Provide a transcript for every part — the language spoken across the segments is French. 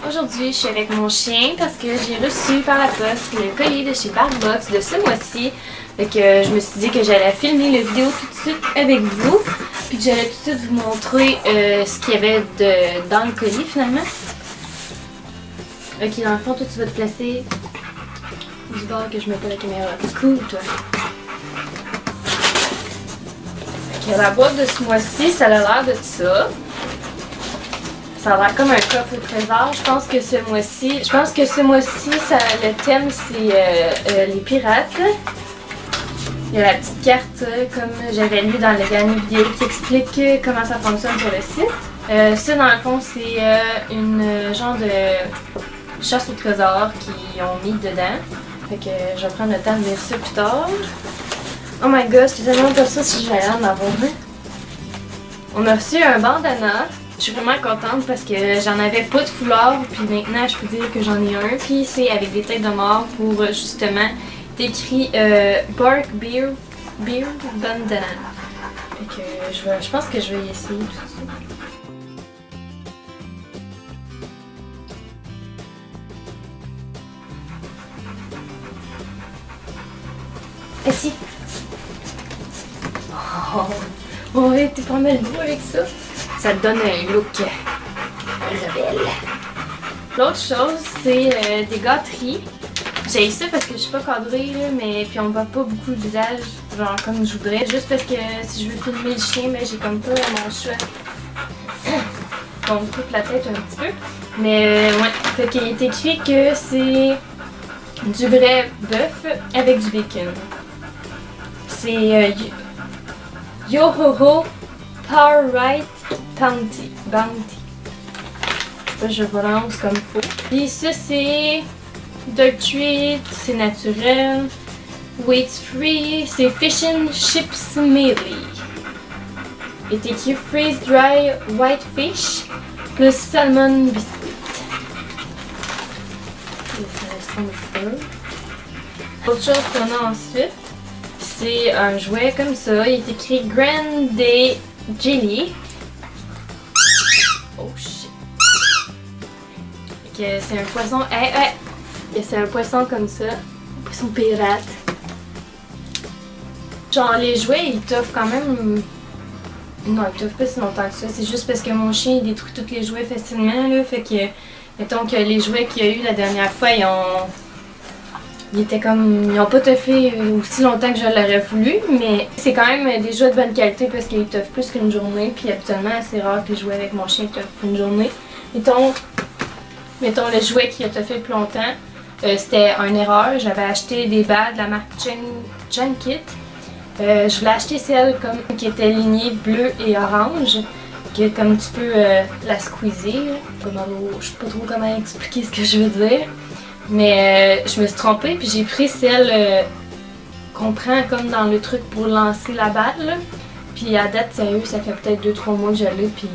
Aujourd'hui, je suis avec mon chien parce que j'ai reçu par la poste le colis de chez Barbox de ce mois-ci. Fait que je me suis dit que j'allais filmer la vidéo tout de suite avec vous, puis que j'allais tout de suite vous montrer ce qu'il y avait dans le colis finalement. Ok, dans le fond, toi tu vas te placer du bord que je mets pas la caméra. Cool, toi. Ok, la boîte de ce mois-ci, ça a l'air de ça. Ça a l'air comme un coffre au trésor. Je pense que ce mois-ci, le thème c'est les pirates. Il y a la petite carte comme j'avais lu dans la dernière vidéo qui explique comment ça fonctionne sur le site. Ça dans le fond c'est une genre de chasse au trésor qu'ils ont mis dedans. Fait que je vais prendre le temps de lire ça plus tard. Oh my god, j'étais tellement pas sûre si j'allais en avoir un. On a reçu un bandana. Je suis vraiment contente parce que j'en avais pas de foulard, puis maintenant je peux dire que j'en ai un. Puis c'est avec des têtes de mort pour justement écrit Bark Beard Bandana. Fait que je pense que je vais y essayer tout ça. Ici. Oh ouais, t'es pas mal beau avec ça. Ça te donne un look rebelle. L'autre chose, c'est des gâteries. J'ai ça parce que je suis pas cadrée, là, mais puis on voit pas beaucoup le visage, genre comme je voudrais. Juste parce que si je veux filmer le chien, ben j'ai comme pas mon choix. On me coupe la tête un petit peu. Mais ouais, fait qu'il est écrit que c'est du vrai bœuf avec du bacon. C'est Yo-Ho-Ho Power Right Bounty. Ça, je relance comme il faut. Puis ça, c'est Dark Treat, c'est naturel. Weight Free, c'est Fish and Chips Mealy. Il est écrit Freeze Dry White Fish plus Salmon Biscuit. Autre chose qu'on a ensuite, c'est un jouet comme ça. Il est écrit Grand Day Jelly. Oh shit. C'est un poisson. C'est un poisson comme ça. Un poisson pirate. Genre les jouets ils t'offrent quand même. Non, ils t'offrent pas si longtemps que ça. C'est juste parce que mon chien il détruit tous les jouets facilement là. Fait que mettons que les jouets qu'il y a eu la dernière fois ils ont pas toffé aussi longtemps que je l'aurais voulu, mais c'est quand même des jouets de bonne qualité parce qu'ils toffent plus qu'une journée, puis habituellement c'est rare que les jouets avec mon chien toffent une journée. Mettons le jouet qui a toffé plus longtemps, c'était une erreur, j'avais acheté des balles de la marque Junkit. Je voulais acheter celle comme qui était lignée bleu et orange, que comme tu peux la squeezer, je sais pas trop comment expliquer ce que je veux dire. Mais je me suis trompée puis j'ai pris celle qu'on prend comme dans le truc pour lancer la balle. Puis à date, sérieux, ça fait peut-être 2-3 mois que je l'ai puis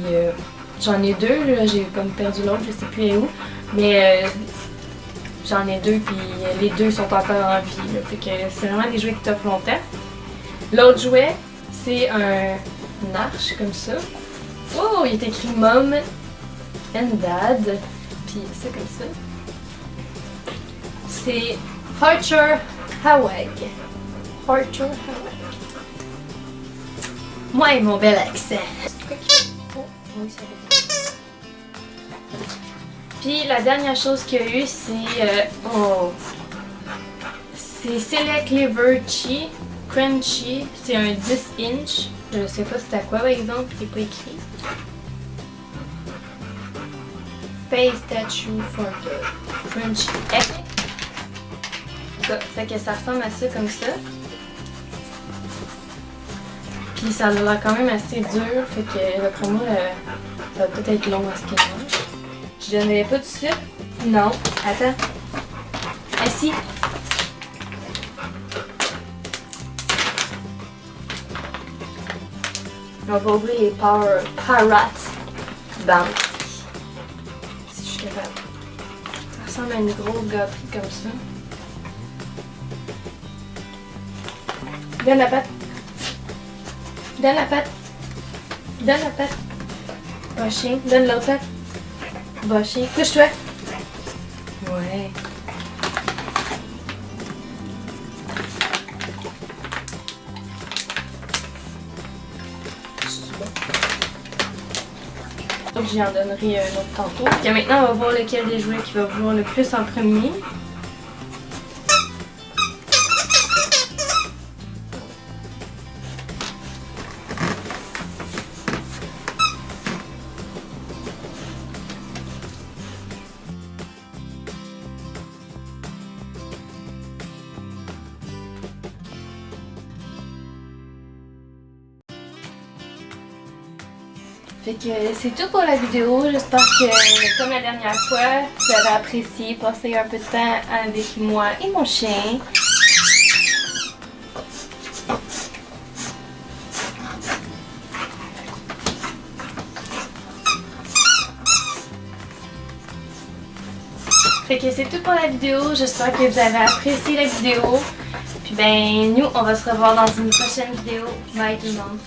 j'en ai deux. Là, j'ai comme perdu l'autre, je sais plus où. Mais j'en ai deux puis les deux sont encore en vie. Là, fait que c'est vraiment des jouets qui t'offrent longtemps. L'autre jouet, c'est un arche comme ça. Oh, il est écrit Mom and Dad. Puis c'est comme ça. C'est Archer Hawag. Archer Hawag. Moi et mon bel accent. Oh, oui, ça va. Puis la dernière chose qu'il y a eu, c'est c'est Select Liver Cheese Crunchy. C'est un 10 inch. Je sais pas c'est à quoi par exemple, c'est pas écrit. Face Statue for the Crunchy Epic. Fait que ça ressemble à ça comme ça. Puis ça a l'air quand même assez dur, fait que d'après moi, ça va peut-être être long à ce qu'il mange. Je donnerai pas tout de suite. Non, attends. Assis. On va ouvrir les Pirate Bounty. Si je suis capable. Ça ressemble à une grosse gâterie comme ça. Donne la patte. Donne la patte. Donne la patte. Va chien. Donne l'autre patte. Va chien. Couche-toi. Ouais. Donc j'y en donnerai un autre tantôt. Et maintenant, on va voir lequel des jouets qui va vouloir le plus en premier. Fait que c'est tout pour la vidéo. J'espère que, comme la dernière fois, vous avez apprécié passer un peu de temps avec moi et mon chien. Fait que c'est tout pour la vidéo. J'espère que vous avez apprécié la vidéo. Puis ben, nous, on va se revoir dans une prochaine vidéo. Bye tout le monde.